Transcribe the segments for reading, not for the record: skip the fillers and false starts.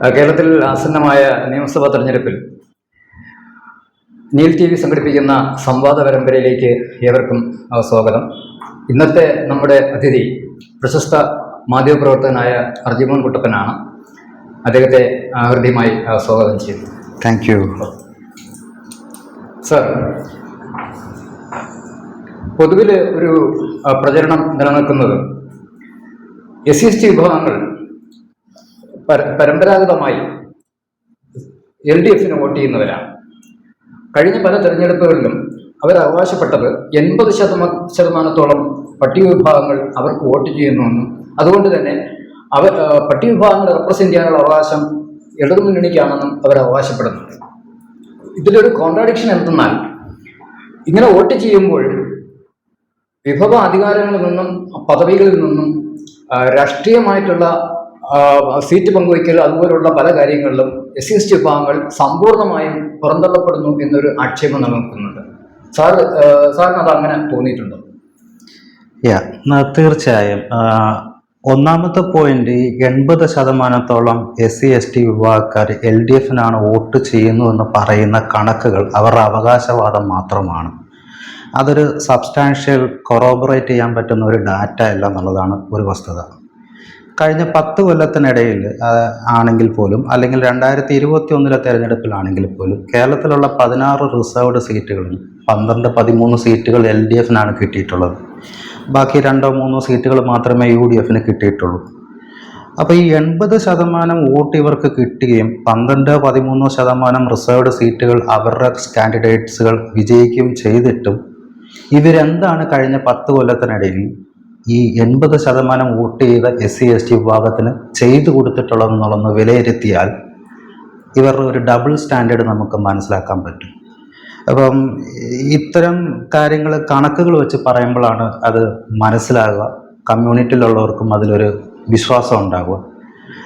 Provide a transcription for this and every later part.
കേരളത്തിൽ ആസന്നമായ നിയമസഭാ തെരഞ്ഞെടുപ്പിൽ നീൽ ടി വി സംഘടിപ്പിക്കുന്ന സംവാദ പരമ്പരയിലേക്ക് ഏവർക്കും സ്വാഗതം. ഇന്നത്തെ നമ്മുടെ അതിഥി പ്രശസ്ത മാധ്യമപ്രവർത്തകനായ അർജിമോൻ കുട്ടപ്പനാണ്. അദ്ദേഹത്തെ ഹൃദ്യമായി സ്വാഗതം ചെയ്യുന്നു. Thank you sir. പൊതുവിൽ ഒരു പ്രചരണം നിലനിൽക്കുന്നത് SC വിഭാഗങ്ങൾ പരമ്പരാഗതമായി LDF വോട്ട് ചെയ്യുന്നവരാണ്. കഴിഞ്ഞ പല തെരഞ്ഞെടുപ്പുകളിലും അവർ അവകാശപ്പെട്ടത് 80% പട്ടിക വിഭാഗങ്ങൾ അവർക്ക് വോട്ട് ചെയ്യുന്നുവെന്നും അതുകൊണ്ട് തന്നെ പട്ടിക വിഭാഗങ്ങളെ റെപ്രസെന്റ് ചെയ്യാനുള്ള അവകാശം ഇടതുമുന്നണിക്കാണെന്നും അവർ അവകാശപ്പെടുന്നുണ്ട്. ഇതിലൊരു കോൺട്രാഡിക്ഷൻ എന്തെന്നാൽ, ഇങ്ങനെ വോട്ട് ചെയ്യുമ്പോൾ വിഭവ അധികാരങ്ങളിൽ നിന്നും പദവികളിൽ നിന്നും രാഷ്ട്രീയമായിട്ടുള്ള സീറ്റ് പങ്കുവയ്ക്കൽ അതുപോലുള്ള പല കാര്യങ്ങളിലും SC വിഭാഗങ്ങൾ സമ്പൂർണമായും പുറന്തള്ളപ്പെടുന്നു എന്നൊരു ആക്ഷേപം നിലനിൽക്കുന്നുണ്ട്. സാറിന് അത് അങ്ങനെ തോന്നിയിട്ടുണ്ടോ? തീർച്ചയായും. ഒന്നാമത്തെ പോയിന്റ്, 80% SC/ST വിഭാഗക്കാർ LDFനാണ് വോട്ട് ചെയ്യുന്നുവെന്ന് പറയുന്ന കണക്കുകൾ അവരുടെ അവകാശവാദം മാത്രമാണ്. അതൊരു സബ്സ്റ്റാൻഷ്യൽ കൊറോബറേറ്റ് ചെയ്യാൻ പറ്റുന്ന ഒരു ഡാറ്റ അല്ല എന്നുള്ളതാണ് ഒരു വസ്തുത. കഴിഞ്ഞ 10 കൊല്ലത്തിനിടയിൽ ആണെങ്കിൽ പോലും, അല്ലെങ്കിൽ 2021 തെരഞ്ഞെടുപ്പിലാണെങ്കിൽ പോലും, കേരളത്തിലുള്ള 16 റിസർവ്ഡ് സീറ്റുകളിൽ 12-13 സീറ്റുകൾ LDFനാണ് കിട്ടിയിട്ടുള്ളത്. ബാക്കി 2-3 സീറ്റുകൾ മാത്രമേ UDFന് കിട്ടിയിട്ടുള്ളൂ. അപ്പോൾ ഈ 80% വോട്ട് ഇവർക്ക് കിട്ടുകയും 12-13% റിസർവ്ഡ് സീറ്റുകൾ അവരുടെ കാൻഡിഡേറ്റ്സുകൾ വിജയിക്കുകയും ചെയ്തിട്ടും ഇവരെന്താണ് കഴിഞ്ഞ 10 കൊല്ലത്തിനിടയിൽ ഈ 80% വോട്ട് ചെയ്ത SC/ST വിഭാഗത്തിന് ചെയ്തു കൊടുത്തിട്ടുള്ളതെന്നുള്ളതെന്ന് വിലയിരുത്തിയാൽ ഇവരുടെ ഒരു ഡബിൾ സ്റ്റാൻഡേർഡ് നമുക്ക് മനസ്സിലാക്കാൻ പറ്റും. അപ്പം ഇത്തരം കാര്യങ്ങൾ കണക്കുകൾ വെച്ച് പറയുമ്പോഴാണ് അത് മനസ്സിലാകുക, കമ്മ്യൂണിറ്റിയിലുള്ളവർക്കും അതിലൊരു വിശ്വാസം ഉണ്ടാകുക.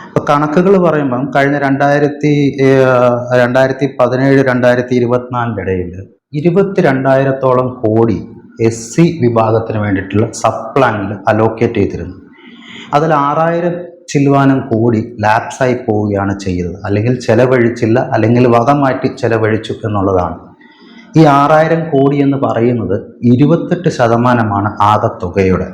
അപ്പോൾ കണക്കുകൾ പറയുമ്പം കഴിഞ്ഞ 2017-2024 ഇടയിൽ 22,000 കോടി SC വിഭാഗത്തിന് വേണ്ടിയിട്ടുള്ള സബ്പ്ലാനിൽ അലോക്കേറ്റ് ചെയ്തിരുന്നു. അതിൽ 6,000 ചില്ലുവാനും കോടി ലാപ്സായി പോവുകയാണ് ചെയ്തത്, അല്ലെങ്കിൽ ചെലവഴിച്ചില്ല, അല്ലെങ്കിൽ വക മാറ്റി ചെലവഴിച്ചു എന്നുള്ളതാണ്. ഈ 6,000 കോടി എന്ന് പറയുന്നത് 28% ആകെ തുകയുടെ.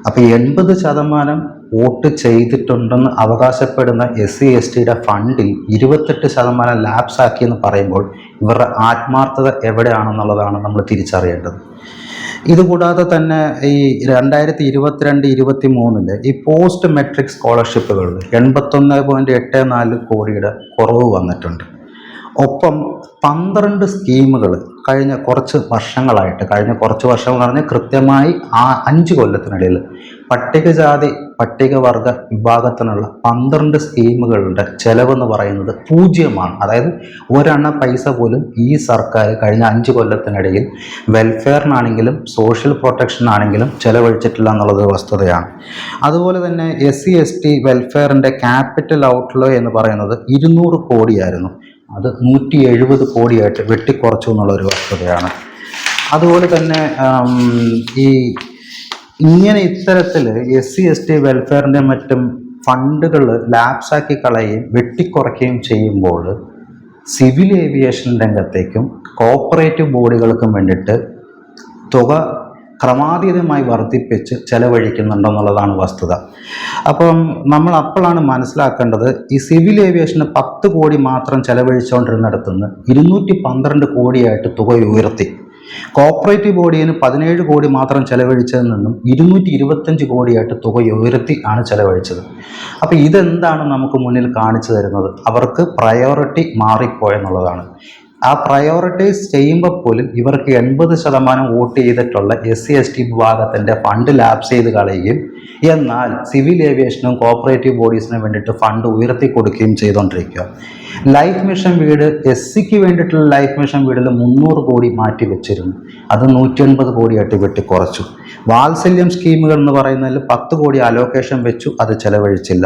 അപ്പോൾ 80% വോട്ട് ചെയ്തിട്ടുണ്ടെന്ന് അവകാശപ്പെടുന്ന SC/STയുടെ ഫണ്ടിൽ 28% ലാപ്സാക്കിയെന്ന് പറയുമ്പോൾ ഇവരുടെ ആത്മാർത്ഥത എവിടെയാണെന്നുള്ളതാണ് നമ്മൾ തിരിച്ചറിയേണ്ടത്. ഇതുകൂടാതെ തന്നെ ഈ 2022-23 ഈ പോസ്റ്റ് മെട്രിക് സ്കോളർഷിപ്പുകളിൽ 81.84 കോടിയുടെ കുറവ് വന്നിട്ടുണ്ട്. ഒപ്പം 12 സ്കീമുകൾ കഴിഞ്ഞ കുറച്ച് വർഷങ്ങളായിട്ട്, കഴിഞ്ഞ കുറച്ച് വർഷങ്ങൾ പറഞ്ഞാൽ കൃത്യമായി 5 കൊല്ലത്തിനിടയിൽ പട്ടികജാതി പട്ടികവർഗ വിഭാഗത്തിനുള്ള 12 സ്കീമുകളുടെ ചെലവെന്ന് പറയുന്നത് 0. അതായത് ഒരെണ്ണ പൈസ പോലും ഈ സർക്കാർ കഴിഞ്ഞ 5 കൊല്ലത്തിനിടയിൽ വെൽഫെയറിനാണെങ്കിലും സോഷ്യൽ പ്രൊട്ടക്ഷനാണെങ്കിലും ചെലവഴിച്ചിട്ടില്ല എന്നുള്ളത് വസ്തുതയാണ്. അതുപോലെ തന്നെ SC/ST വെൽഫെയറിൻ്റെ ക്യാപിറ്റൽ ഔട്ട്ലോ എന്ന് പറയുന്നത് 200 കോടിയായിരുന്നു. അത് 170 കോടിയായിട്ട് വെട്ടിക്കുറച്ചു എന്നുള്ളൊരു വസ്തുതയാണ്. അതുപോലെ തന്നെ ഇത്തരത്തിൽ SC/ST വെൽഫെയറിൻ്റെ മറ്റും ഫണ്ടുകൾ ലാപ്സാക്കി കളയുകയും വെട്ടിക്കുറയ്ക്കുകയും ചെയ്യുമ്പോൾ സിവിൽ ഏവിയേഷൻ രംഗത്തേക്കും കോപ്പറേറ്റീവ് ബോഡികൾക്കും വേണ്ടിയിട്ട് തുക ക്രമാതീതമായി വർദ്ധിപ്പിച്ച് ചെലവഴിക്കുന്നുണ്ടെന്നുള്ളതാണ് വസ്തുത. അപ്പം നമ്മൾ അപ്പോഴാണ് മനസ്സിലാക്കേണ്ടത്, ഈ സിവിൽ ഏവിയേഷന് 10 കോടി മാത്രം ചെലവഴിച്ചുകൊണ്ടിരുന്നിടത്തുനിന്ന് 212 കോടിയായിട്ട് തുക ഉയർത്തി. കോപ്പറേറ്റീവ് ബോഡിന് 17 കോടി മാത്രം ചെലവഴിച്ചതിൽ നിന്നും 225 കോടിയായിട്ട് തുക ഉയർത്തി ആണ് ചെലവഴിച്ചത്. അപ്പോൾ ഇതെന്താണ് നമുക്ക് മുന്നിൽ കാണിച്ചു തരുന്നത്? അവർക്ക് പ്രയോറിറ്റി മാറിപ്പോയെന്നുള്ളതാണ്. ആ പ്രയോറിറ്റൈസ് ചെയ്യുമ്പോൾ പോലും ഇവർക്ക് 80% വോട്ട് ചെയ്തിട്ടുള്ള SC/ST വിഭാഗത്തിൻ്റെ ഫണ്ട് ലാപ്സ് ചെയ്ത് കളയുകയും, എന്നാൽ സിവിൽ ഏവിയേഷനും കോപ്പറേറ്റീവ് ബോഡീസിനും വേണ്ടിയിട്ട് ഫണ്ട് ഉയർത്തി കൊടുക്കുകയും ചെയ്തുകൊണ്ടിരിക്കുക. ലൈഫ് മിഷൻ വീട്, SCക്ക് വേണ്ടിയിട്ടുള്ള ലൈഫ് മിഷൻ വീടിൽ 300 കോടി മാറ്റി വെച്ചിരുന്നു, അത് 180 കോടിയായിട്ട് വെട്ടിക്കുറച്ചു. വാത്സല്യം സ്കീമുകൾ എന്ന് പറയുന്നതിൽ 10 കോടി അലോക്കേഷൻ വെച്ചു, അത് ചെലവഴിച്ചില്ല.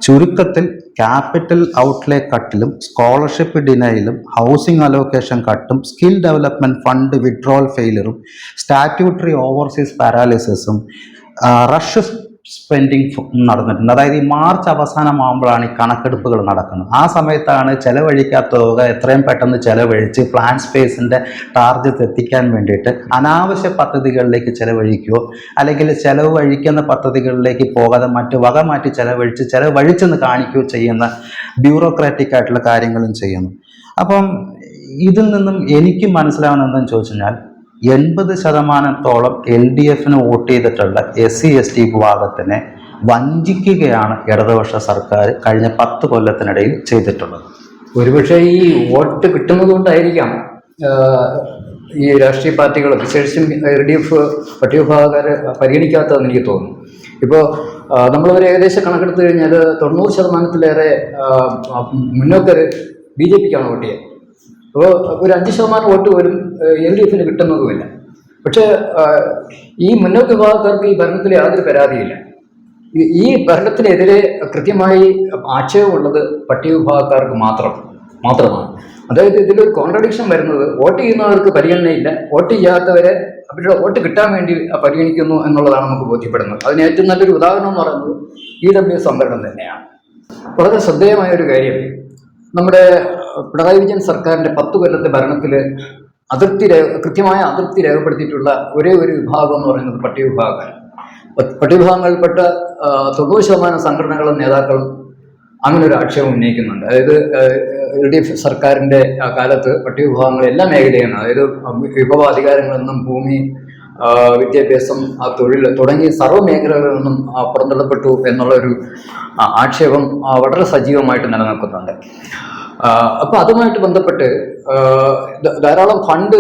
ചുരുക്കത്തിൽ ക്യാപിറ്റൽ ഔട്ട്ലേ കട്ടിലും സ്കോളർഷിപ്പ് ഡിനയിലും ഹൗസിംഗ് അലോക്കേഷൻ കട്ടും സ്കിൽ ഡെവലപ്മെൻറ്റ് ഫണ്ട് വിഡ്രോവൽ ഫെയിലറും സ്റ്റാറ്റ്യൂട്ടറി ഓവർസീസ് പാരാലിസിസും റഷ് സ്പെൻഡിങ് നടന്നിട്ടുണ്ട്. അതായത് ഈ മാർച്ച് അവസാനമാകുമ്പോഴാണ് ഈ കണക്കെടുപ്പുകൾ നടക്കുന്നത്. ആ സമയത്താണ് ചെലവഴിക്കാത്ത തുക എത്രയും പെട്ടെന്ന് ചെലവഴിച്ച് പ്ലാൻ സ്പേസിൻ്റെ ടാർഗറ്റ് എത്തിക്കാൻ വേണ്ടിയിട്ട് അനാവശ്യ പദ്ധതികളിലേക്ക് ചെലവഴിക്കുകയോ അല്ലെങ്കിൽ ചെലവഴിക്കുന്ന പദ്ധതികളിലേക്ക് പോകാതെ മറ്റ് വക മാറ്റി ചെലവഴിച്ചെന്ന് കാണിക്കുകയോ ചെയ്യുന്ന ബ്യൂറോക്രാറ്റിക് ആയിട്ടുള്ള കാര്യങ്ങളും ചെയ്യുന്നു. അപ്പം ഇതിൽ നിന്നും എനിക്ക് മനസ്സിലാവുന്നതെന്ന് ചോദിച്ചു കഴിഞ്ഞാൽ 80% LDF വോട്ട് ചെയ്തിട്ടുള്ള SC/ST വിഭാഗത്തിനെ വഞ്ചിക്കുകയാണ് ഇടതുപക്ഷ സർക്കാർ കഴിഞ്ഞ 10 കൊല്ലത്തിനിടയിൽ ചെയ്തിട്ടുള്ളത്. ഒരുപക്ഷെ ഈ വോട്ട് കിട്ടുന്നത് കൊണ്ടായിരിക്കാം ഈ രാഷ്ട്രീയ പാർട്ടികൾ വിശേഷിച്ചും LDF പട്ടികവിഭാഗക്കാരെ പരിഗണിക്കാത്തതെന്ന് എനിക്ക് തോന്നുന്നു. ഇപ്പോൾ നമ്മളൊരു ഏകദേശം കണക്കെടുത്ത് കഴിഞ്ഞാൽ 90%-ലേറെ മുന്നോക്കർ BJPക്കാണ് വോട്ട് ചെയ്യുക. അപ്പോൾ ഒരു 5% വോട്ട് പോലും LDF കിട്ടുന്നതുമില്ല. പക്ഷേ ഈ മുന്നോക്ക വിഭാഗക്കാർക്ക് ഈ ഭരണത്തിൽ യാതൊരു പരാതിയില്ല. ഈ ഭരണത്തിനെതിരെ കൃത്യമായി ആക്ഷേപമുള്ളത് പട്ടികവിഭാഗക്കാർക്ക് മാത്രമാണ്. അതായത് ഇതിലൊരു കോൺട്രഡിക്ഷൻ വരുന്നത് വോട്ട് ചെയ്യുന്നവർക്ക് പരിഗണനയില്ല, വോട്ട് ചെയ്യാത്തവരെ അവരുടെ വോട്ട് കിട്ടാൻ വേണ്ടി പരിഗണിക്കുന്നു എന്നുള്ളതാണ് നമുക്ക് ബോധ്യപ്പെടുന്നത്. അതിന് ഏറ്റവും നല്ലൊരു ഉദാഹരണം എന്ന് പറയുന്നത് EWS സംവരണം തന്നെയാണ്. വളരെ ശ്രദ്ധേയമായ ഒരു കാര്യം, നമ്മുടെ പിണറായി വിജയൻ സർക്കാരിൻ്റെ 10 കൊല്ലത്തെ ഭരണത്തിൽ കൃത്യമായ അതൃപ്തി രേഖപ്പെടുത്തിയിട്ടുള്ള ഒരേ ഒരു വിഭാഗം എന്ന് പറയുന്നത് പട്ടികവിഭാഗക്കാർ. പട്ടികവിഭാഗങ്ങളിൽപ്പെട്ട 90% സംഘടനകളും നേതാക്കളും അങ്ങനെ ഒരു ആക്ഷേപം ഉന്നയിക്കുന്നുണ്ട്. അതായത് LDF സർക്കാരിൻ്റെ കാലത്ത് പട്ടികവിഭാഗങ്ങൾ എല്ലാ മേഖലയാണ്, അതായത് വിഭവ അധികാരങ്ങളിൽ നിന്നും ഭൂമി, വിദ്യാഭ്യാസം, തൊഴിൽ തുടങ്ങിയ സർവ്വ മേഖലകളിൽ നിന്നും പുറന്തള്ളപ്പെട്ടു എന്നുള്ള ഒരു ആക്ഷേപം വളരെ സജീവമായിട്ട് നിലനിൽക്കുന്നുണ്ട്. അപ്പോൾ അതുമായിട്ട് ബന്ധപ്പെട്ട് ധാരാളം ഫണ്ട്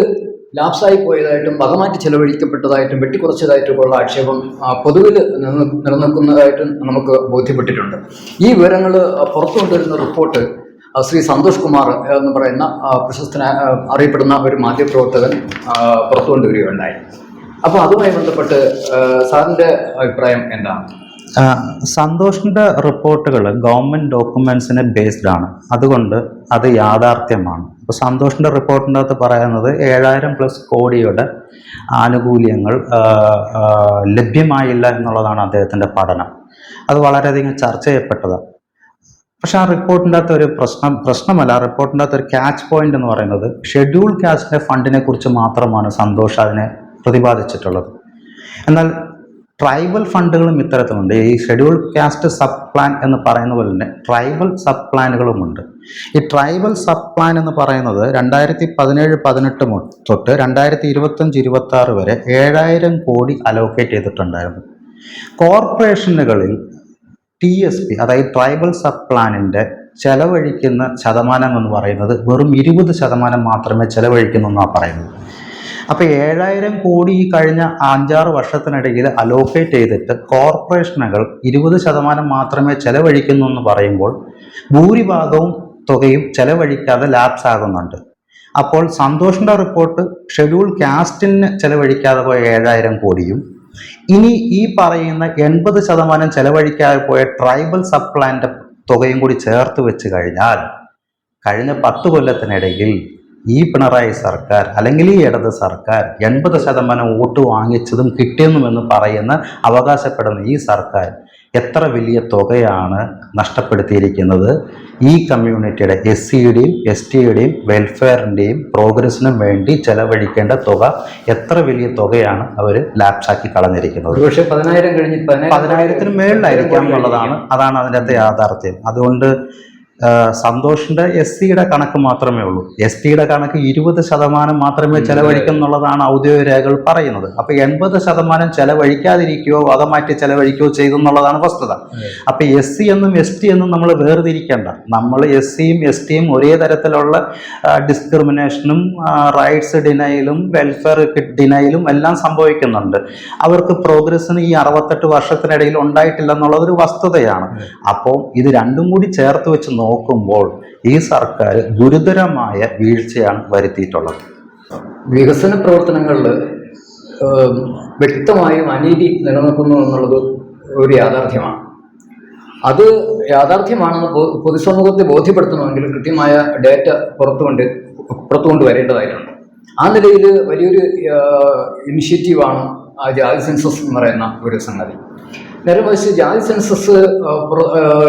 ലാപ്സായി പോയതായിട്ടും വകമാറ്റി ചെലവഴിക്കപ്പെട്ടതായിട്ടും വെട്ടിക്കുറച്ചതായിട്ടുമുള്ള ആക്ഷേപം പൊതുവിൽ നിലനിൽക്കുന്നതായിട്ടും നമുക്ക് ബോധ്യപ്പെട്ടിട്ടുണ്ട്. ഈ വിവരങ്ങൾ പുറത്തു കൊണ്ടുവരുന്ന റിപ്പോർട്ട് ശ്രീ സന്തോഷ് കുമാർ എന്ന് പറയുന്ന അറിയപ്പെടുന്ന ഒരു മാധ്യമപ്രവർത്തകൻ പുറത്തു കൊണ്ടുവരികയുണ്ടായി. അപ്പോൾ അതുമായി ബന്ധപ്പെട്ട് സാറിൻ്റെ അഭിപ്രായം എന്താണ്? സന്തോഷിൻ്റെ റിപ്പോർട്ടുകൾ ഗവൺമെൻറ് ഡോക്യുമെൻസിനെ ബേസ്ഡ് ആണ്, അതുകൊണ്ട് അത് യാഥാർത്ഥ്യമാണ്. അപ്പോൾ സന്തോഷിൻ്റെ റിപ്പോർട്ടിൻ്റെ അകത്ത് പറയുന്നത് 7000+ കോടിയുടെ ആനുകൂല്യങ്ങൾ ലഭ്യമായില്ല എന്നുള്ളതാണ് അദ്ദേഹത്തിൻ്റെ പഠനം. അത് വളരെയധികം ചർച്ച ചെയ്യപ്പെട്ടതാണ്. പക്ഷെ ആ റിപ്പോർട്ടിൻ്റെ അകത്ത് ഒരു പ്രശ്നമല്ല, റിപ്പോർട്ടിൻ്റെ അകത്ത് ഒരു ക്യാച്ച് പോയിന്റ് എന്ന് പറയുന്നത് ഷെഡ്യൂൾ കാസ്റ്റിൻ്റെ ഫണ്ടിനെ കുറിച്ച് മാത്രമാണ് സന്തോഷ് അതിനെ പ്രതിപാദിച്ചിട്ടുള്ളത്. എന്നാൽ ട്രൈബൽ ഫണ്ടുകളും ഇത്തരത്തിലുണ്ട്. ഈ ഷെഡ്യൂൾ കാസ്റ്റ് സബ് പ്ലാൻ എന്ന് പറയുന്ന പോലെ തന്നെ ട്രൈബൽ സബ് പ്ലാനുകളുമുണ്ട്. ഈ ട്രൈബൽ സബ് പ്ലാൻ എന്ന് പറയുന്നത് 2017-18 തൊട്ട് 2025-26 വരെ 7000 കോടി അലോക്കേറ്റ് ചെയ്തിട്ടുണ്ടായിരുന്നു. കോർപ്പറേഷനുകളിൽ TSP അതായത് ട്രൈബൽ സബ് പ്ലാനിൻ്റെ ചെലവഴിക്കുന്ന ശതമാനം എന്ന് പറയുന്നത് വെറും 20% മാത്രമേ ചെലവഴിക്കുന്നു എന്നാണ് പറയുന്നത്. അപ്പോൾ 7000 കോടി ഈ കഴിഞ്ഞ 5-6 വർഷത്തിനിടയിൽ അലോക്കേറ്റ് ചെയ്തിട്ട് കോർപ്പറേഷനുകൾ 20% മാത്രമേ ചെലവഴിക്കുന്നു എന്ന് പറയുമ്പോൾ ഭൂരിഭാഗവും തുകയും ചെലവഴിക്കാതെ ലാപ്സ് ആകുന്നുണ്ട്. അപ്പോൾ സന്തോഷിൻ്റെ റിപ്പോർട്ട് ഷെഡ്യൂൾ കാസ്റ്റിന് ചെലവഴിക്കാതെ പോയ 7000 കോടിയും ഇനി ഈ പറയുന്ന 80% ചെലവഴിക്കാതെ പോയ ട്രൈബൽ സബ് പ്ലാന്റെ തുകയും കൂടി ചേർത്ത് വെച്ച് കഴിഞ്ഞാൽ കഴിഞ്ഞ 10 കൊല്ലത്തിനിടയിൽ ഈ പിണറായി സർക്കാർ അല്ലെങ്കിൽ ഈ ഇടത് സർക്കാർ 80% വോട്ട് വാങ്ങിച്ചതും കിട്ടിയെന്നുമെന്ന് അവകാശപ്പെടുന്ന ഈ സർക്കാർ എത്ര വലിയ തുകയാണ് നഷ്ടപ്പെടുത്തിയിരിക്കുന്നത്. ഈ കമ്മ്യൂണിറ്റിയുടെ SC-യുടെയും ST-യുടെയും വെൽഫെയറിൻ്റെയും പ്രോഗ്രസിനും വേണ്ടി ചെലവഴിക്കേണ്ട തുക എത്ര വലിയ തുകയാണ് അവർ ലാപ്സാക്കി കളഞ്ഞിരിക്കുന്നത്. പക്ഷേ 10,000-ന് മേളിലായിരിക്കാം എന്നുള്ളതാണ്, അതാണ് അതിൻ്റെ അകത്തെ യാഥാർത്ഥ്യം. അതുകൊണ്ട് സന്തോഷിൻ്റെ SC-യുടെ കണക്ക് മാത്രമേ ഉള്ളൂ. ST-യുടെ കണക്ക് 20% മാത്രമേ ചെലവഴിക്കുന്നുള്ളതാണ് ഔദ്യോഗിക രേഖകൾ പറയുന്നത്. അപ്പോൾ 80% ചെലവഴിക്കാതിരിക്കുകയോ വകമാറ്റി ചെലവഴിക്കുകയോ ചെയ്തു എന്നുള്ളതാണ് വസ്തുത. അപ്പോൾ SC എന്നും ST എന്നും നമ്മൾ വേർതിരിക്കേണ്ട. നമ്മൾ SC-യും ST-യും ഒരേ തരത്തിലുള്ള ഡിസ്ക്രിമിനേഷനും റൈറ്റ്സ് ഡിനയലും വെൽഫെയർ ഡിനയലും എല്ലാം സംഭവിക്കുന്നുണ്ട്. അവർക്ക് പ്രോഗ്രസ്സിന് ഈ 68 വർഷത്തിനിടയിൽ ഉണ്ടായിട്ടില്ല എന്നുള്ളതൊരു വസ്തുതയാണ്. അപ്പോൾ ഇത് രണ്ടും കൂടി ചേർത്ത് വെച്ച് നോക്കുമ്പോൾ ഈ സർക്കാർ ഗുരുതരമായ വീഴ്ചയാണ് വരുത്തിയിട്ടുള്ളത്. വികസന പ്രവർത്തനങ്ങളിൽ വ്യക്തമായും അനീതി നിലനിൽക്കുന്നു എന്നുള്ളത് ഒരു യാഥാർത്ഥ്യമാണ്. അത് യാഥാർത്ഥ്യമാണെന്ന് പൊതുസമൂഹത്തെ ബോധ്യപ്പെടുത്തണമെങ്കിൽ കൃത്യമായ ഡേറ്റ പുറത്തുകൊണ്ട് വരേണ്ടതായിട്ടുണ്ട്. ആ നിലയിൽ വലിയൊരു ഇനിഷ്യേറ്റീവാണ് ജാതി സെൻസസ് എന്ന് പറയുന്ന ഒരു സംഗതി. നേരെ മറിച്ച് ജാതി സെൻസസ്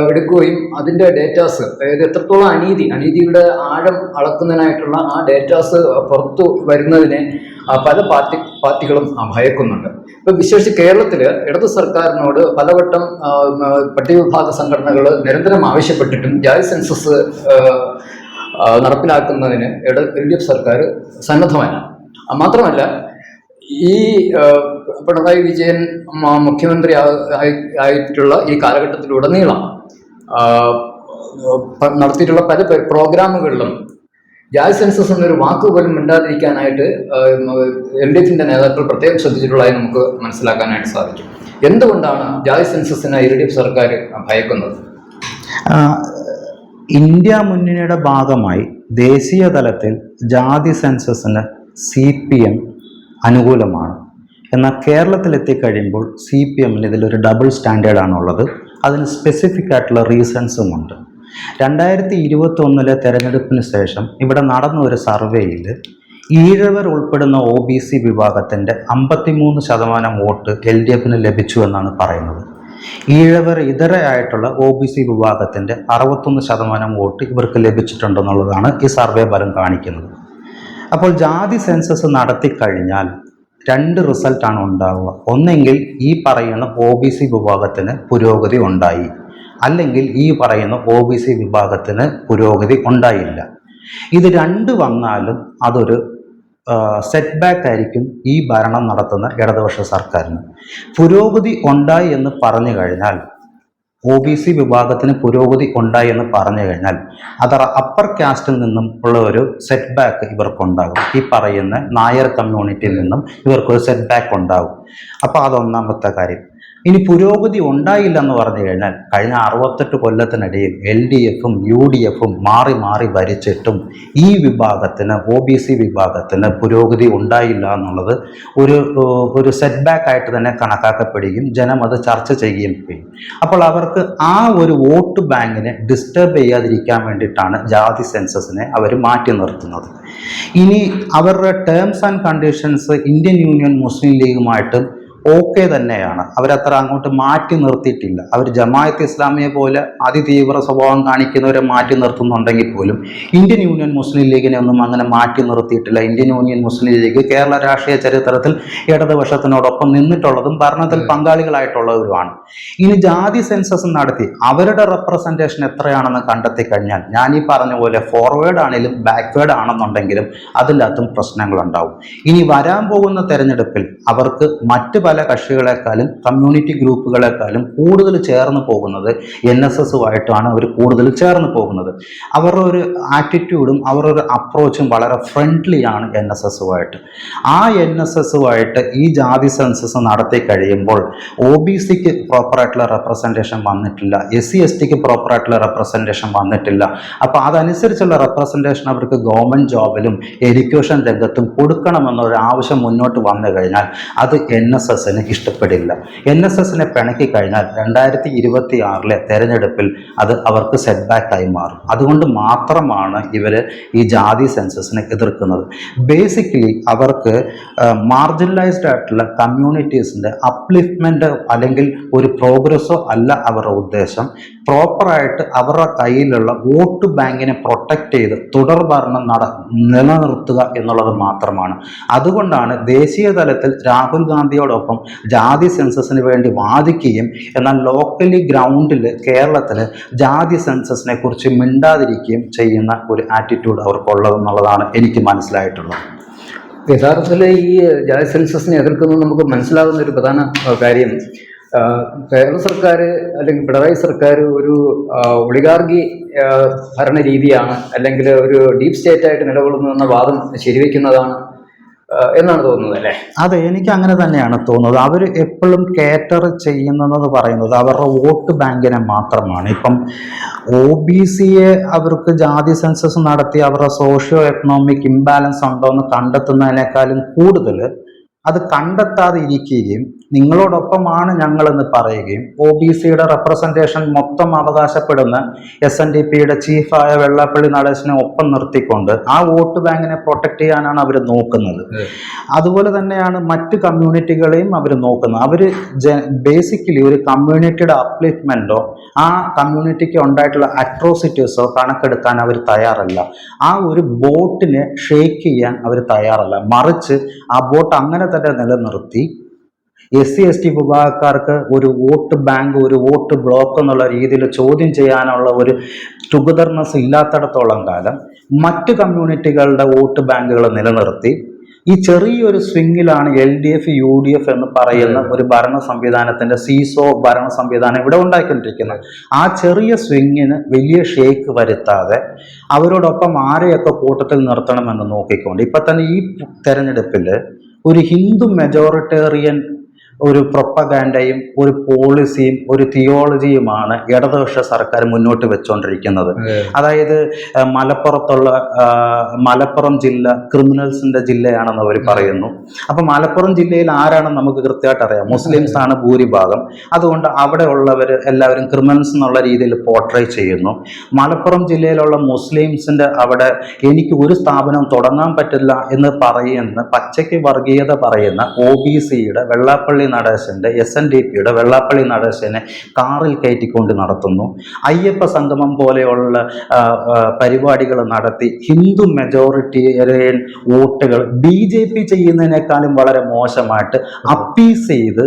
എടുക്കുകയും അതിന്റെ ഡേറ്റാസ്, അതായത് എത്രത്തോളം അനീതിയുടെ ആഴം അളക്കുന്നതിനായിട്ടുള്ള ആ ഡേറ്റാസ് പുറത്തു വരുന്നതിനെ പല പാർട്ടികളും ഭയക്കുന്നുണ്ട്. ഇപ്പൊ വിശേഷിച്ച് കേരളത്തില് ഇടതു സർക്കാരിനോട് പലവട്ടം പട്ടികവിഭാഗ സംഘടനകൾ നിരന്തരം ആവശ്യപ്പെട്ടിട്ടും ജാതി സെൻസസ് നടപ്പിലാക്കുന്നതിന് LDF സർക്കാർ സന്നദ്ധമല്ല. മാത്രമല്ല, ഈ പിണറായി വിജയൻ മുഖ്യമന്ത്രി ആയിട്ടുള്ള ഈ കാലഘട്ടത്തിലുടനീളം നടത്തിയിട്ടുള്ള പല പ്രോഗ്രാമുകളിലും ജാതി സെൻസസ് എന്നൊരു വാക്ക് പോലും മിണ്ടാതിരിക്കാനായിട്ട് LDFന്റെ നേതാക്കൾ പ്രത്യേകം ശ്രദ്ധിച്ചിട്ടുള്ളതായി നമുക്ക് മനസ്സിലാക്കാനായിട്ട് സാധിക്കും. എന്തുകൊണ്ടാണ് ജാതി സെൻസസിനെ LDF സർക്കാർ ഭയക്കുന്നത്? ഇന്ത്യ മുന്നണിയുടെ ഭാഗമായി ദേശീയ തലത്തിൽ ജാതി സെൻസസിന് CPM അനുകൂലമാണ്. എന്നാൽ കേരളത്തിലെത്തിക്കഴിയുമ്പോൾ CPMന് ഇതിലൊരു ഡബിൾ സ്റ്റാൻഡേർഡാണുള്ളത്. അതിന് സ്പെസിഫിക് ആയിട്ടുള്ള റീസൺസുമുണ്ട്. 2021 തെരഞ്ഞെടുപ്പിന് ശേഷം ഇവിടെ നടന്ന ഒരു സർവേയിൽ ഈഴവർ ഉൾപ്പെടുന്ന OBC വിഭാഗത്തിൻ്റെ 53% വോട്ട് LDFന് ലഭിച്ചു എന്നാണ് പറയുന്നത്. ഈഴവർ ഇതരയായിട്ടുള്ള OBC വിഭാഗത്തിൻ്റെ 61% വോട്ട് ഇവർക്ക് ലഭിച്ചിട്ടുണ്ടെന്നുള്ളതാണ് ഈ സർവേ ഫലം കാണിക്കുന്നത്. അപ്പോൾ ജാതി സെൻസസ് നടത്തിക്കഴിഞ്ഞാൽ 2 റിസൾട്ടാണ് ഉണ്ടാവുക. ഒന്നെങ്കിൽ ഈ പറയുന്ന OBC വിഭാഗത്തിന് പുരോഗതി ഉണ്ടായി, അല്ലെങ്കിൽ ഈ പറയുന്ന OBC വിഭാഗത്തിന് പുരോഗതി ഉണ്ടായില്ല. ഇത് 2 വന്നാലും അതൊരു സെറ്റ് ബാക്ക് ആയിരിക്കും ഈ ഭരണം നടത്തുന്ന ഇടതുപക്ഷ സർക്കാരിന്. പുരോഗതി ഉണ്ടായി എന്ന് പറഞ്ഞു കഴിഞ്ഞാൽ, OBC വിഭാഗത്തിന് പുരോഗതി ഉണ്ടായി എന്ന് പറഞ്ഞു കഴിഞ്ഞാൽ അത് അപ്പർ കാസ്റ്റിൽ നിന്നും ഉള്ള ഒരു സെറ്റ് ബാക്ക് ഇവർക്കുണ്ടാകും. ഈ പറയുന്ന നായർ കമ്മ്യൂണിറ്റിയിൽ നിന്നും ഇവർക്കൊരു സെറ്റ് ബാക്ക് ഉണ്ടാകും. അപ്പോൾ അതൊന്നാമത്തെ കാര്യം. ഇനി പുരോഗതി ഉണ്ടായില്ല എന്ന് പറഞ്ഞു കഴിഞ്ഞാൽ, കഴിഞ്ഞ 68 കൊല്ലത്തിനിടയിൽ LDFും UDFും മാറി മാറി ഭരിച്ചിട്ടും ഈ വിഭാഗത്തിന്, OBC വിഭാഗത്തിന് പുരോഗതി ഉണ്ടായില്ല എന്നുള്ളത് ഒരു സെറ്റ് ബാക്ക് ആയിട്ട് തന്നെ കണക്കാക്കപ്പെടുകയും ജനം അത് ചർച്ച ചെയ്യുകയും ചെയ്യും. അപ്പോൾ അവർക്ക് ആ ഒരു വോട്ട് ബാങ്കിനെ ഡിസ്റ്റർബ് ചെയ്യാതിരിക്കാൻ വേണ്ടിയിട്ടാണ് ജാതി സെൻസസിനെ അവർ മാറ്റി നിർത്തുന്നത്. ഇനി അവരുടെ terms and conditions Indian Union Muslim ലീഗുമായിട്ട് ഓക്കെ തന്നെയാണ്. അവരത്ര അങ്ങോട്ട് മാറ്റി നിർത്തിയിട്ടില്ല. അവർ ജമാഅത്ത് ഇസ്ലാമിയെ പോലെ അതിതീവ്ര സ്വഭാവം കാണിക്കുന്നവരെ മാറ്റി നിർത്തുന്നുണ്ടെങ്കിൽ പോലും ഇന്ത്യൻ യൂണിയൻ മുസ്ലിം ലീഗിനെ ഒന്നും അങ്ങനെ മാറ്റി നിർത്തിയിട്ടില്ല. ഇന്ത്യൻ യൂണിയൻ മുസ്ലിം ലീഗ് കേരള രാഷ്ട്രീയ ചരിത്രത്തിൽ ഇടതുപക്ഷത്തിനോടൊപ്പം നിന്നിട്ടുള്ളതും ഭരണത്തിൽ പങ്കാളികളായിട്ടുള്ളവരുമാണ്. ഇനി ജാതി സെൻസസ് നടത്തി അവരുടെ റെപ്രസെൻറ്റേഷൻ എത്രയാണെന്ന് കണ്ടെത്തി കഴിഞ്ഞാൽ, ഞാൻ ഈ പറഞ്ഞ പോലെ ഫോർവേഡ് ആണെങ്കിലും ബാക്ക്വേഡ് ആണെന്നുണ്ടെങ്കിലും അതിൻ്റെ അകത്തും പ്രശ്നങ്ങളുണ്ടാവും. ഇനി വരാൻ പോകുന്ന തെരഞ്ഞെടുപ്പിൽ അവർക്ക് മറ്റ് പല കക്ഷികളെക്കാളും കമ്മ്യൂണിറ്റി ഗ്രൂപ്പുകളെക്കാളും കൂടുതൽ ചേർന്ന് പോകുന്നത് NSSുമായിട്ടാണ് അവർ കൂടുതൽ ചേർന്ന് പോകുന്നത്. അവരുടെ ഒരു ആറ്റിറ്റ്യൂഡും അവരുടെ ഒരു അപ്രോച്ചും വളരെ ഫ്രണ്ട്ലിയാണ് NSSുമായിട്ട്. ആ NSSുമായിട്ട് ഈ ജാതി സെൻസസ് നടത്തി കഴിയുമ്പോൾ OBCക്ക് പ്രോപ്പറായിട്ടുള്ള റെപ്രസെൻറ്റേഷൻ വന്നിട്ടില്ല, SC/STക്ക് പ്രോപ്പറായിട്ടുള്ള റെപ്രസെൻറ്റേഷൻ വന്നിട്ടില്ല. അപ്പോൾ അതനുസരിച്ചുള്ള റെപ്രസെൻറ്റേഷൻ അവർക്ക് ഗവൺമെൻറ് ജോബിലും എഡ്യൂക്കേഷൻ രംഗത്തും കൊടുക്കണമെന്നൊരു ആവശ്യം മുന്നോട്ട് വന്നു കഴിഞ്ഞാൽ അത് NSSന് ഇഷ്ടപ്പെടില്ല. NSSനെ പിണക്കി കഴിഞ്ഞാൽ 2026 തെരഞ്ഞെടുപ്പിൽ അത് അവർക്ക് സെറ്റ് ബാക്കായി മാറും. അതുകൊണ്ട് മാത്രമാണ് ഇവർ ഈ ജാതി സെൻസസിനെ എതിർക്കുന്നത്. ബേസിക്കലി അവർക്ക് മാർജിനലൈസ്ഡ് ആയിട്ടുള്ള കമ്മ്യൂണിറ്റീസിൻ്റെ അപ്ലിഫ്റ്റ്മെൻറ്റ് അല്ലെങ്കിൽ ഒരു പ്രോഗ്രസ്സോ അല്ല അവരുടെ ഉദ്ദേശം. പ്രോപ്പറായിട്ട് അവരുടെ കയ്യിലുള്ള വോട്ട് ബാങ്കിനെ പ്രൊട്ടക്റ്റ് ചെയ്ത് തുടർഭരണം നിലനിർത്തുക എന്നുള്ളത് മാത്രമാണ്. അതുകൊണ്ടാണ് ദേശീയ തലത്തിൽ രാഹുൽ ഗാന്ധിയോടൊപ്പം ജാതി സെൻസസിന് വേണ്ടി വാദിക്കുകയും എന്നാൽ ലോക്കലി ഗ്രൗണ്ടിൽ കേരളത്തിൽ ജാതി സെൻസസിനെ കുറിച്ച് മിണ്ടാതിരിക്കുകയും ചെയ്യുന്ന ഒരു ആറ്റിറ്റ്യൂഡ് അവർക്കുള്ളതെന്നുള്ളതാണ് എനിക്ക് മനസ്സിലായിട്ടുള്ളത്. യഥാർത്ഥത്തിൽ ഈ ജാതി സെൻസസിനെ എതിർക്കുന്നത് നമുക്ക് മനസ്സിലാകുന്ന ഒരു പ്രധാന കാര്യം, കേരള സർക്കാർ അല്ലെങ്കിൽ പിണറായി സർക്കാർ ഒരു ഒളിഗാർക്കി ഭരണ രീതിയാണ്, അല്ലെങ്കിൽ ഒരു ഡീപ് സ്റ്റേറ്റ് ആയിട്ട് നിലകൊള്ളുന്നു എന്ന വാദം ശരിവെക്കുന്നതാണ് എന്നാണ് തോന്നുന്നത്, അല്ലേ? അതെ, എനിക്ക് അങ്ങനെ തന്നെയാണ് തോന്നുന്നത്. അവർ എപ്പോഴും കേറ്റർ ചെയ്യുന്നതെന്ന് പറയുന്നത് അവരുടെ വോട്ട് ബാങ്കിനെ മാത്രമാണ്. ഇപ്പം OBCയെ അവർക്ക് ജാതി സെൻസസ് നടത്തി അവരുടെ സോഷ്യോ എക്കണോമിക് ഇംബാലൻസ് ഉണ്ടോ എന്ന് കണ്ടെത്തുന്നതിനേക്കാളും കൂടുതൽ അത് കണ്ടെത്താതെ ഇരിക്കുകയും നിങ്ങളോടൊപ്പമാണ് ഞങ്ങളെന്ന് പറയുകയും OBCയുടെ റെപ്രസെൻറ്റേഷൻ മൊത്തം അവകാശപ്പെടുന്ന SNDPയുടെ ചീഫായ വെള്ളാപ്പള്ളി നടേശനെ ഒപ്പം നിർത്തിക്കൊണ്ട് ആ വോട്ട് ബാങ്കിനെ പ്രൊട്ടക്ട് ചെയ്യാനാണ് അവർ നോക്കുന്നത്. അതുപോലെ തന്നെയാണ് മറ്റ് കമ്മ്യൂണിറ്റികളെയും അവർ നോക്കുന്നത്. അവർ ബേസിക്കലി ഒരു കമ്മ്യൂണിറ്റിയുടെ അപ്ലിഫ്റ്റ്മെൻറ്റോ ആ കമ്മ്യൂണിറ്റിക്ക് ഉണ്ടായിട്ടുള്ള അട്രോസിറ്റീസോ കണക്കെടുക്കാൻ അവർ തയ്യാറല്ല. ആ ഒരു ബോട്ടിനെ ഷേക്ക് ചെയ്യാൻ അവർ തയ്യാറല്ല. മറിച്ച് ആ ബോട്ട് അങ്ങനെ തന്നെ നിലനിർത്തി SC/ST വിഭാഗക്കാർക്ക് ഒരു വോട്ട് ബാങ്ക്, ഒരു വോട്ട് ബ്ലോക്ക് എന്നുള്ള രീതിയിൽ ചോദ്യം ചെയ്യാനുള്ള ഒരു ടുഗദർനെസ് ഇല്ലാത്തിടത്തോളം കാലം മറ്റ് കമ്മ്യൂണിറ്റികളുടെ വോട്ട് ബാങ്കുകൾ നിലനിർത്തി ഈ ചെറിയൊരു സ്വിങ്ങിലാണ് LDF UDF എന്ന് പറയുന്ന ഒരു ഭരണ സംവിധാനത്തിന്റെ സീസോ ഭരണ സംവിധാനം ഇവിടെ ഉണ്ടായിക്കൊണ്ടിരിക്കുന്നത്. ആ ചെറിയ സ്വിങ്ങിന് വലിയ ഷേക്ക് വരുത്താതെ അവരോടൊപ്പം ആരെയൊക്കെ കൂട്ടത്തിൽ നിർത്തണമെന്ന് നോക്കിക്കൊണ്ട് ഇപ്പൊ തന്നെ ഈ തെരഞ്ഞെടുപ്പിൽ ഒരു ഹിന്ദു മെജോറിറ്റേറിയൻ ഒരു പ്രൊപ്പഗാൻഡയും ഒരു പോളിസിയും ഒരു തിയോളജിയുമാണ് ഇടതുപക്ഷ സർക്കാർ മുന്നോട്ട് വെച്ചുകൊണ്ടിരിക്കുന്നത്. അതായത് മലപ്പുറം ജില്ല ക്രിമിനൽസിന്റെ ജില്ലയാണെന്ന് അവർ പറയുന്നു. അപ്പൊ മലപ്പുറം ജില്ലയിൽ ആരാണെന്ന് നമുക്ക് കൃത്യമായിട്ട് അറിയാം, മുസ്ലിംസ് ആണ് ഭൂരിഭാഗം. അതുകൊണ്ട് അവിടെ ഉള്ളവർ എല്ലാവരും ക്രിമിനൽസ് എന്നുള്ള രീതിയിൽ പോർട്രേ ചെയ്യുന്നു. മലപ്പുറം ജില്ലയിലുള്ള മുസ്ലിംസിന്റെ അവിടെ എനിക്ക് ഒരു സ്ഥാപനം തുടങ്ങാൻ പറ്റില്ല എന്ന് പറയുന്ന പച്ചയ്ക്ക് വർഗീയത പറയുന്ന OBCയുടെ വെള്ളാപ്പള്ളി നടേശന്റെ SNDPയുടെ വെള്ളാപ്പള്ളി നടേശനെ കാറിൽ കയറ്റിക്കൊണ്ട് നടത്തുന്നു. അയ്യപ്പ സംഗമം പോലെയുള്ള പരിപാടികൾ നടത്തി ഹിന്ദു മെജോറിറ്റേറിയൻ വോട്ടുകൾ BJP ചെയ്യുന്നതിനേക്കാളും വളരെ മോശമായിട്ട് അപ്പീസ് ചെയ്ത്,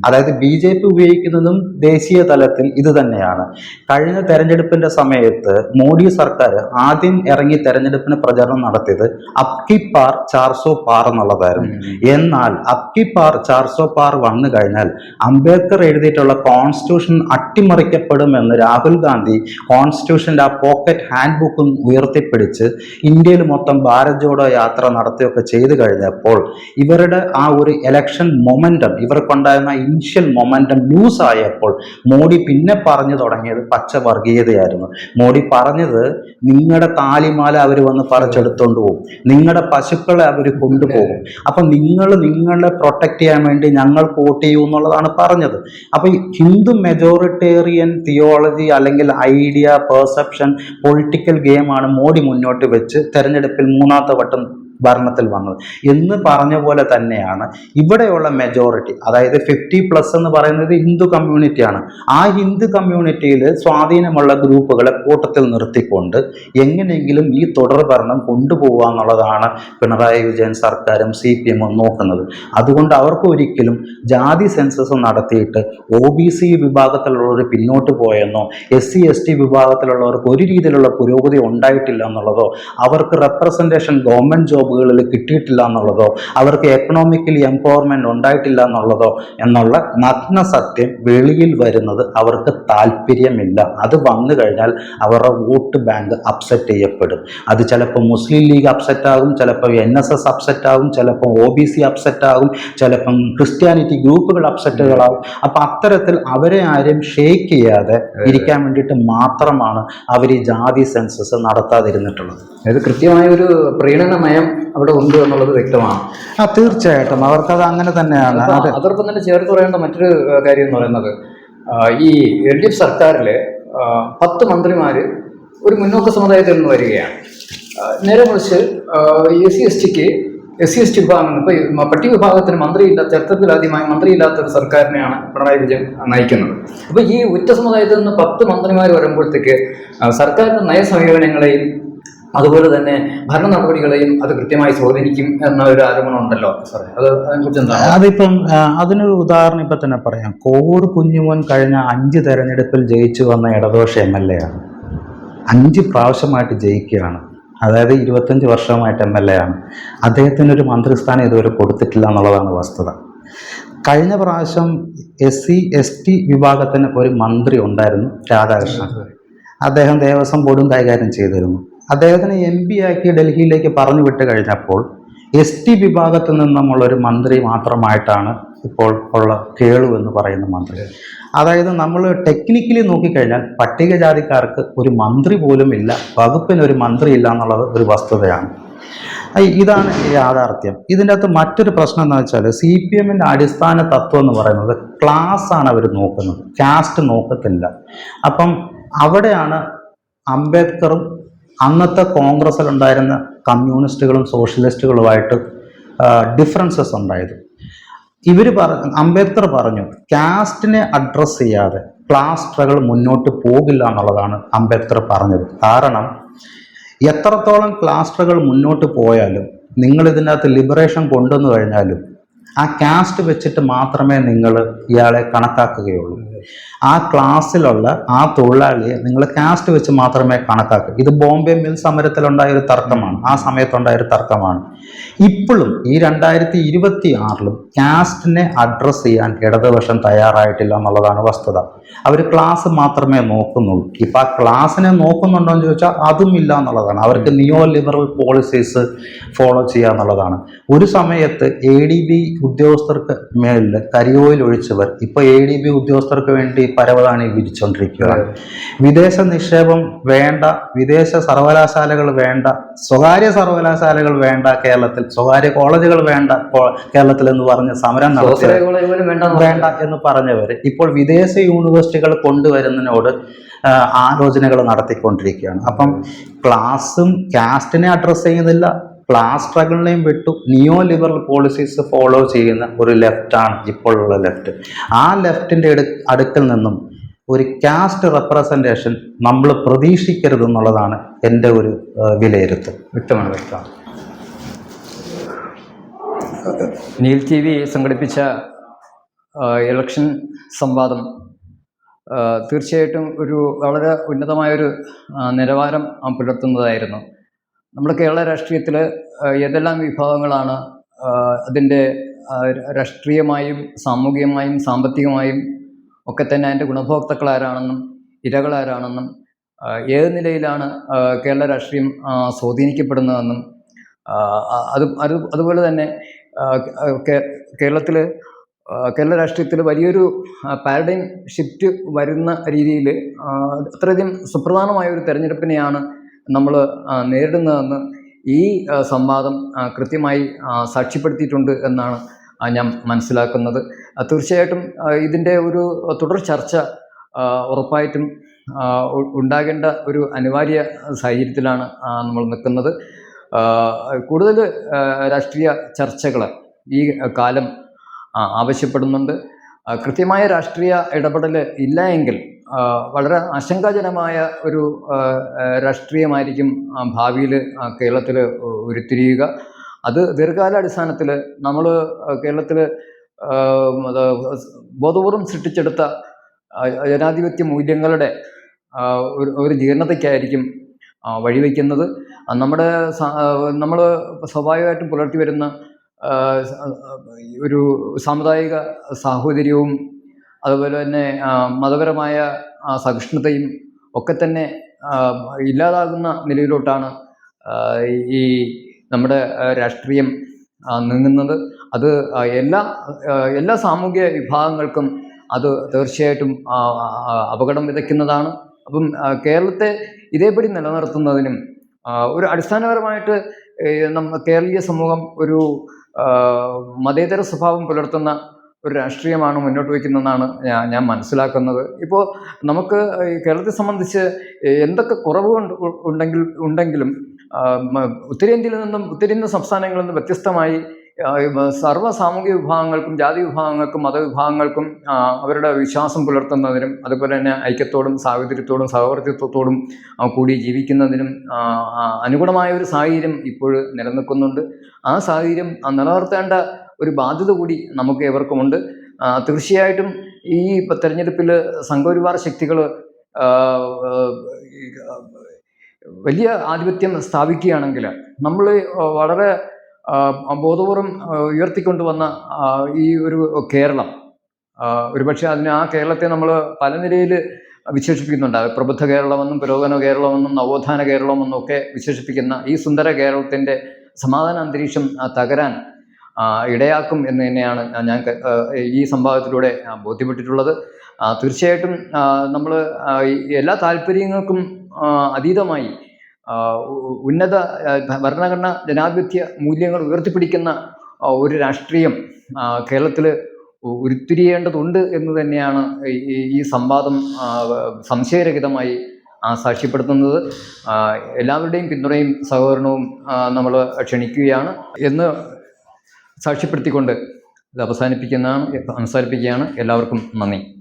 അതായത് BJP ഉപയോഗിക്കുന്നതും ദേശീയ തലത്തിൽ ഇത് തന്നെയാണ്. കഴിഞ്ഞ തെരഞ്ഞെടുപ്പിന്റെ സമയത്ത് മോഡി സർക്കാർ ആദ്യം ഇറങ്ങി തെരഞ്ഞെടുപ്പിന് പ്രചരണം നടത്തിയത് അബ്കി പാർ 400 പാർ എന്നുള്ളതായിരുന്നു. എന്നാൽ അബ്കി പാർ 400 പാർ വന്നു കഴിഞ്ഞാൽ അംബേദ്കർ എഴുതിയിട്ടുള്ള കോൺസ്റ്റിറ്റ്യൂഷൻ അട്ടിമറിക്കപ്പെടുമെന്ന് രാഹുൽ ഗാന്ധി കോൺസ്റ്റിറ്റ്യൂഷന്റെ ആ പോക്കറ്റ് ഹാൻഡ് ബുക്കും ഉയർത്തിപ്പിടിച്ച് ഇന്ത്യയിൽ മൊത്തം ഭാരത് ജോഡോ യാത്ര നടത്തുകയൊക്കെ ചെയ്തു കഴിഞ്ഞപ്പോൾ ഇവരുടെ ആ ഒരു ഇലക്ഷൻ മൊമെന്റം, ഇവർക്കുണ്ടായിരുന്ന ഇനിഷ്യൽ മൊമെന്റം ലൂസ് ആയപ്പോൾ മോഡി പിന്നെ പറഞ്ഞു തുടങ്ങിയത് പച്ച വർഗീയതയായിരുന്നു. മോഡി പറഞ്ഞത് നിങ്ങളുടെ താലിമാല അവർ വന്ന് പറിച്ചെടുത്തോണ്ട് പോകും, നിങ്ങളുടെ പശുക്കളെ അവർ കൊണ്ടുപോകും, അപ്പൊ നിങ്ങളെ പ്രൊട്ടക്ട് ചെയ്യാൻ വേണ്ടി ഞങ്ങൾ വോട്ട് ചെയ്യൂ എന്നുള്ളതാണ് പറഞ്ഞത്. അപ്പൊ ഹിന്ദു മെജോറിറ്റേറിയൻ തിയോളജി അല്ലെങ്കിൽ ഐഡിയ, പെർസെപ്ഷൻ, പൊളിറ്റിക്കൽ ഗെയിമാണ് മോഡി മുന്നോട്ട് വെച്ച് തെരഞ്ഞെടുപ്പിൽ 3ാമത്തെ വട്ടം ഭരണത്തിൽ വന്നത് എന്ന് പറഞ്ഞ പോലെ തന്നെയാണ് ഇവിടെയുള്ള മെജോറിറ്റി, അതായത് 50+ എന്ന് പറയുന്നത് ഹിന്ദു കമ്മ്യൂണിറ്റിയാണ്. ആ ഹിന്ദു കമ്മ്യൂണിറ്റിയിൽ സ്വാധീനമുള്ള ഗ്രൂപ്പുകളെ കൂട്ടത്തിൽ നിർത്തിക്കൊണ്ട് എങ്ങനെയെങ്കിലും ഈ തുടർ ഭരണം കൊണ്ടുപോകുക എന്നുള്ളതാണ് പിണറായി വിജയൻ സർക്കാരും CPM നോക്കുന്നത്. അതുകൊണ്ട് അവർക്ക് ഒരിക്കലും ജാതി സെൻസസ് നടത്തിയിട്ട് OBC വിഭാഗത്തിലുള്ളവർ പിന്നോട്ട് പോയെന്നോ SC/ST വിഭാഗത്തിലുള്ളവർക്ക് ഒരു രീതിയിലുള്ള പുരോഗതി ഉണ്ടായിട്ടില്ല എന്നുള്ളതോ, അവർക്ക് റെപ്രസെൻറ്റേഷൻ ഗവൺമെന്റ് ജോബുകളിൽ കിട്ടിയിട്ടില്ല എന്നുള്ളതോ, അവർക്ക് എക്കണോമിക്കലി എംപവർമെന്റ് ഉണ്ടായിട്ടില്ല എന്നുള്ള നഗ്ന സത്യം വെളിയിൽ വരുന്നത് അവർക്ക് താല്പര്യമില്ല. അത് വന്നു കഴിഞ്ഞാൽ അവരുടെ വോട്ട് ബാങ്ക് അപ്സെറ്റ് ചെയ്യപ്പെടും. അത് ചിലപ്പോൾ മുസ്ലിം ലീഗ് അപ്സെറ്റ് ആകും, ചിലപ്പോൾ NSS അപ്സെറ്റ് ആകും, ചിലപ്പോൾ OBC അപ്സെറ്റ് ആകും, ചിലപ്പം ക്രിസ്ത്യാനിറ്റി ഗ്രൂപ്പുകൾ അപ്സെറ്റുകളാകും. അപ്പൊ അത്തരത്തിൽ അവരെ ആരും ഷേക്ക് ചെയ്യാതെ ഇരിക്കാൻ വേണ്ടിയിട്ട് മാത്രമാണ് അവർ ഈ ജാതി സെൻസസ് നടത്താതിരുന്നിട്ടുള്ളത്. അത് കൃത്യമായ ഒരു പ്രീണന നയം അവിടെ ഉണ്ട് എന്നുള്ളത് വ്യക്തമാണ്. തീർച്ചയായിട്ടും അവർക്കത് അങ്ങനെ തന്നെയാണ്. അതോടൊപ്പം തന്നെ ചേർത്ത് പറയേണ്ട മറ്റൊരു കാര്യം എന്ന് പറയുന്നത്, ഈ LDF സർക്കാരിൽ 10 മന്ത്രിമാര് ഒരു മുന്നോക്ക സമുദായത്തിൽ നിന്ന് വരികയാണ്. നേരെ മറിച്ച് SC/ST വിഭാഗം, ഇപ്പൊ പട്ടിക വിഭാഗത്തിന് മന്ത്രിയില്ലാത്ത, ചരിത്രത്തിൽ ആദ്യമായി മന്ത്രിയില്ലാത്ത ഒരു സർക്കാരിനെയാണ് പിണറായി വിജയൻ നയിക്കുന്നത്. അപ്പൊ ഈ ഉറ്റ സമുദായത്തിൽ നിന്ന് 10 മന്ത്രിമാർ വരുമ്പോഴത്തേക്ക് സർക്കാരിന്റെ നയസമീപനങ്ങളെയും അതുപോലെ തന്നെ ഭരണ നടപടികളെയും അത് കൃത്യമായി സ്വാധീനിക്കും എന്ന ഒരു ആരോപണം ഉണ്ടല്ലോ സാറേ, അതിനെക്കുറിച്ച് എന്താണ്? അതിപ്പം അതിനൊരു ഉദാഹരണം ഇപ്പൊ തന്നെ പറയാം. കോവൂർ കുഞ്ഞുമോൻ കഴിഞ്ഞ 5 തെരഞ്ഞെടുപ്പിൽ ജയിച്ചു വന്ന ഇടതുപക്ഷ MLA ആണ്. 5 പ്രാവശ്യമായിട്ട് ജയിക്കുകയാണ്. അതായത് 25 വർഷമായിട്ട് MLA ആണ്. അദ്ദേഹത്തിനൊരു മന്ത്രിസ്ഥാനം ഇതുവരെ കൊടുത്തിട്ടില്ല എന്നുള്ളതാണ് വസ്തുത. കഴിഞ്ഞ പ്രാവശ്യം SC/ST വിഭാഗത്തിന് ഒരു മന്ത്രി ഉണ്ടായിരുന്നു, രാധാകൃഷ്ണൻ. അദ്ദേഹം ദേവസ്വം ബോർഡും കൈകാര്യം ചെയ്തിരുന്നു. അദ്ദേഹത്തിന് MP ആക്കി ഡൽഹിയിലേക്ക് പറഞ്ഞു വിട്ട് കഴിഞ്ഞപ്പോൾ ST വിഭാഗത്തിൽ നിന്നുമുള്ളൊരു മന്ത്രി മാത്രമായിട്ടാണ് ഇപ്പോൾ ഉള്ള കേളു എന്ന് പറയുന്ന മന്ത്രി. അതായത് നമ്മൾ ടെക്നിക്കലി നോക്കിക്കഴിഞ്ഞാൽ പട്ടികജാതിക്കാർക്ക് ഒരു മന്ത്രി പോലും ഇല്ല, വകുപ്പിനൊരു മന്ത്രി ഇല്ല എന്നുള്ളത് ഒരു വസ്തുതയാണ്. ഇതാണ് യാഥാർത്ഥ്യം. ഇതിൻ്റെ അകത്ത് മറ്റൊരു പ്രശ്നം എന്ന് വെച്ചാൽ CPM-ന്റെ അടിസ്ഥാന തത്വം എന്ന് പറയുന്നത് ക്ലാസ് ആണ് അവർ നോക്കുന്നത്, കാസ്റ്റ് നോക്കത്തില്ല. അപ്പം അവിടെയാണ് അംബേദ്കറും അന്നത്തെ കോൺഗ്രസ്സിലുണ്ടായിരുന്ന കമ്മ്യൂണിസ്റ്റുകളും സോഷ്യലിസ്റ്റുകളുമായിട്ട് ഡിഫറൻസസ് ഉണ്ടായത്. അംബേദ്കർ പറഞ്ഞു കാസ്റ്റിനെ അഡ്രസ്സ് ചെയ്യാതെ ക്ലാസ് സ്ട്രഗിൾ മുന്നോട്ട് പോകില്ല എന്നുള്ളതാണ് അംബേദ്കർ പറഞ്ഞത്. കാരണം എത്രത്തോളം ക്ലാസ് സ്ട്രഗിൾ മുന്നോട്ട് പോയാലും നിങ്ങൾ ഇതിനകത്ത് ലിബറേഷൻ കൊണ്ടുവന്നു കഴിഞ്ഞാലും ആ കാസ്റ്റ് വെച്ചിട്ട് മാത്രമേ നിങ്ങൾ ഇയാളെ കണക്കാക്കുകയുള്ളൂ. ആ ക്ലാസ്സിലുള്ള ആ തൊഴിലാളിയെ നിങ്ങൾ കാസ്റ്റ് വെച്ച് മാത്രമേ കണക്കാക്കൂ. ഇത് ബോംബെ മിൽ സമരത്തിലുണ്ടായ ഒരു തർക്കമാണ്, ആ സമയത്തുണ്ടായ ഒരു തർക്കമാണ്. ഇപ്പോഴും ഈ 2026-ലും കാസ്റ്റിനെ അഡ്രസ്സ് ചെയ്യാൻ ഇടതുപക്ഷം തയ്യാറായിട്ടില്ല എന്നുള്ളതാണ് വസ്തുത. അവർ ക്ലാസ് മാത്രമേ നോക്കുന്നുള്ളൂ. ഇപ്പം ആ ക്ലാസ്സിനെ നോക്കുന്നുണ്ടോ എന്ന് ചോദിച്ചാൽ അതും ഇല്ല എന്നുള്ളതാണ്. അവർക്ക് നിയോ ലിബറൽ പോളിസീസ് ഫോളോ ചെയ്യുക എന്നുള്ളതാണ്. ഒരു സമയത്ത് ADB ഉദ്യോഗസ്ഥർക്ക് മേലിൽ കരിയോയിൽ ഒഴിച്ചവർ ഇപ്പോൾ ADB ഉദ്യോഗസ്ഥർക്ക് വേണ്ടി പരവതാനി വിരിച്ചുകൊണ്ടിരിക്കുകയാണ്. വിദേശ നിക്ഷേപം വേണ്ട, വിദേശ സർവകലാശാലകൾ വേണ്ട, സ്വകാര്യ സർവകലാശാലകൾ വേണ്ട കേരളത്തിൽ, സ്വകാര്യ കോളേജുകൾ വേണ്ട കേരളത്തിൽ എന്ന് പറഞ്ഞ് സമരം നടത്തിയ വേണ്ട എന്ന് പറഞ്ഞവർ ഇപ്പോൾ വിദേശ യൂണിവേഴ്സിറ്റികൾ കൊണ്ടുവരുന്നതിനോട് ആലോചനകൾ നടത്തിക്കൊണ്ടിരിക്കുകയാണ്. അപ്പം ക്ലാസും കാസ്റ്റിനെ അഡ്രസ്സ് ചെയ്യുന്നില്ല, ക്ലാസ് സ്ട്രഗിളിനെയും വിട്ടു നിയോ ലിബറൽ പോളിസീസ് ഫോളോ ചെയ്യുന്ന ഒരു ലെഫ്റ്റാണ് ഇപ്പോഴുള്ള ലെഫ്റ്റ്. ആ ലെഫ്റ്റിൻ്റെ അടുക്കൽ നിന്നും ഒരു കാസ്റ്റ് റെപ്രസെൻറ്റേഷൻ നമ്മൾ പ്രതീക്ഷിക്കരുത് എന്നുള്ളതാണ് എൻ്റെ ഒരു വിലയിരുത്തൽ. വ്യക്തമാണ്. നീൽ TV സംഘടിപ്പിച്ച ഇലക്ഷൻ സംവാദം തീർച്ചയായിട്ടും ഒരു വളരെ ഉന്നതമായൊരു നിലവാരം പുലർത്തുന്നതായിരുന്നു. നമ്മുടെ കേരള രാഷ്ട്രീയത്തിൽ ഏതെല്ലാം വിഭാഗങ്ങളാണ് അതിൻ്റെ രാഷ്ട്രീയമായും സാമൂഹികമായും സാമ്പത്തികമായും ഒക്കെ തന്നെ അതിൻ്റെ ഗുണഭോക്താക്കളാരാണെന്നും ഇരകളാരാണെന്നും ഏത് നിലയിലാണ് കേരള രാഷ്ട്രീയം സ്വാധീനിക്കപ്പെടുന്നതെന്നും അതുപോലെ തന്നെ കേരള രാഷ്ട്രീയത്തിൽ വലിയൊരു പാരഡൈം ഷിഫ്റ്റ് വരുന്ന രീതിയിൽ അത്രയധികം സുപ്രധാനമായ ഒരു തെരഞ്ഞെടുപ്പിനെയാണ് നമ്മൾ നേരിടുന്നതെന്ന് ഈ സംവാദം കൃത്യമായി സാക്ഷ്യപ്പെടുത്തിയിട്ടുണ്ട് എന്നാണ് ഞാൻ മനസ്സിലാക്കുന്നത്. തീർച്ചയായിട്ടും ഇതിൻ്റെ ഒരു തുടർ ചർച്ച ഉറപ്പായിട്ടും ഉണ്ടാകേണ്ട ഒരു അനിവാര്യ സാഹചര്യത്തിലാണ് നമ്മൾ നിൽക്കുന്നത്. കൂടുതൽ രാഷ്ട്രീയ ചർച്ചകൾ ഈ കാലം ആവശ്യപ്പെടുന്നുണ്ട്. കൃത്യമായ രാഷ്ട്രീയ ഇടപെടൽ ഇല്ല എങ്കിൽ വളരെ ആശങ്കാജനമായ ഒരു രാഷ്ട്രീയമായിരിക്കും ഭാവിയിൽ കേരളത്തിൽ ഉരുത്തിരിയുക. അത് ദീർഘകാലാടിസ്ഥാനത്തിൽ നമ്മൾ കേരളത്തിൽ ബോധപൂർവം സൃഷ്ടിച്ചെടുത്ത ജനാധിപത്യ മൂല്യങ്ങളുടെ ഒരു ജീർണതയ്ക്കായിരിക്കും വഴിവെക്കുന്നത്. നമ്മൾ സ്വാഭാവികമായിട്ടും പുലർത്തി വരുന്ന ഒരു സാമുദായിക സാഹോദര്യവും അതുപോലെ തന്നെ മതപരമായ സഹിഷ്ണുതയും ഒക്കെ തന്നെ ഇല്ലാതാകുന്ന നിലയിലോട്ടാണ് ഈ നമ്മുടെ രാഷ്ട്രീയം നീങ്ങുന്നത്. അത് എല്ലാ സാമൂഹിക വിഭാഗങ്ങൾക്കും അത് തീർച്ചയായിട്ടും അപകടം വിതയ്ക്കുന്നതാണ്. അപ്പം കേരളത്തെ ഇതേപടി നിലനിർത്തുന്നതിനും ഒരു അടിസ്ഥാനപരമായിട്ട് കേരളീയ സമൂഹം ഒരു മതേതര സ്വഭാവം പുലർത്തുന്ന ഒരു രാഷ്ട്രീയമാണ് മുന്നോട്ട് വയ്ക്കുന്നതെന്നാണ് ഞാൻ മനസ്സിലാക്കുന്നത്. ഇപ്പോൾ നമുക്ക് കേരളത്തെ സംബന്ധിച്ച് എന്തൊക്കെ കുറവ് ഉണ്ടെങ്കിലും ഉത്തരേന്ത്യൻ സംസ്ഥാനങ്ങളിൽ നിന്നും വ്യത്യസ്തമായി സർവ്വ സാമൂഹിക വിഭാഗങ്ങൾക്കും ജാതി വിഭാഗങ്ങൾക്കും മതവിഭാഗങ്ങൾക്കും അവരുടെ വിശ്വാസം പുലർത്തുന്നതിനും അതുപോലെ തന്നെ ഐക്യത്തോടും സാഹോദര്യത്തോടും സഹവർത്തിത്വത്തോടും കൂടി ജീവിക്കുന്നതിനും അനുഗുണമായ ഒരു സാഹചര്യം ഇപ്പോൾ നിലനിൽക്കുന്നുണ്ട്. ആ സാഹചര്യം നിലനിർത്തേണ്ട ഒരു ബാധ്യത കൂടി നമുക്ക് ഏവർക്കുമുണ്ട്. തീർച്ചയായിട്ടും ഈ തെരഞ്ഞെടുപ്പിൽ സംഘപരിവാർ ശക്തികൾ വലിയ ആധിപത്യം സ്ഥാപിക്കുകയാണെങ്കിൽ നമ്മൾ വളരെ ബോധപൂർവം ഉയർത്തിക്കൊണ്ടുവന്ന ഈ ഒരു കേരളം ഒരുപക്ഷെ ആ കേരളത്തെ നമ്മൾ പല നിലയിൽ വിശേഷിപ്പിക്കുന്നുണ്ട്. പ്രബുദ്ധ കേരളമെന്നും പുരോഗമന കേരളമെന്നും നവോത്ഥാന കേരളമെന്നും ഒക്കെ വിശേഷിപ്പിക്കുന്ന ഈ സുന്ദര കേരളത്തിൻ്റെ സമാധാന അന്തരീക്ഷം തകരാൻ ഇടയാക്കും എന്ന് തന്നെയാണ് ഞാൻ ഈ സംവാദത്തിലൂടെ ബോധ്യപ്പെട്ടിട്ടുള്ളത്. തീർച്ചയായിട്ടും നമ്മൾ എല്ലാ താല്പര്യങ്ങൾക്കും അതീതമായി ഉന്നത ഭരണഘടന ജനാധിപത്യ മൂല്യങ്ങൾ ഉയർത്തിപ്പിടിക്കുന്ന ഒരു രാഷ്ട്രീയം കേരളത്തിൽ ഉരുത്തിരിയേണ്ടതുണ്ട് എന്ന് തന്നെയാണ് ഈ സംവാദം സംശയരഹിതമായി സാക്ഷ്യപ്പെടുത്തുന്നത്. എല്ലാവരുടെയും പിന്തുണയും സഹകരണവും നമ്മൾ ക്ഷണിക്കുകയാണ് എന്ന് സാക്ഷ്യപ്പെടുത്തിക്കൊണ്ട് ഇത് അവസാനിപ്പിക്കുകയാണ്. എല്ലാവർക്കും നന്ദി.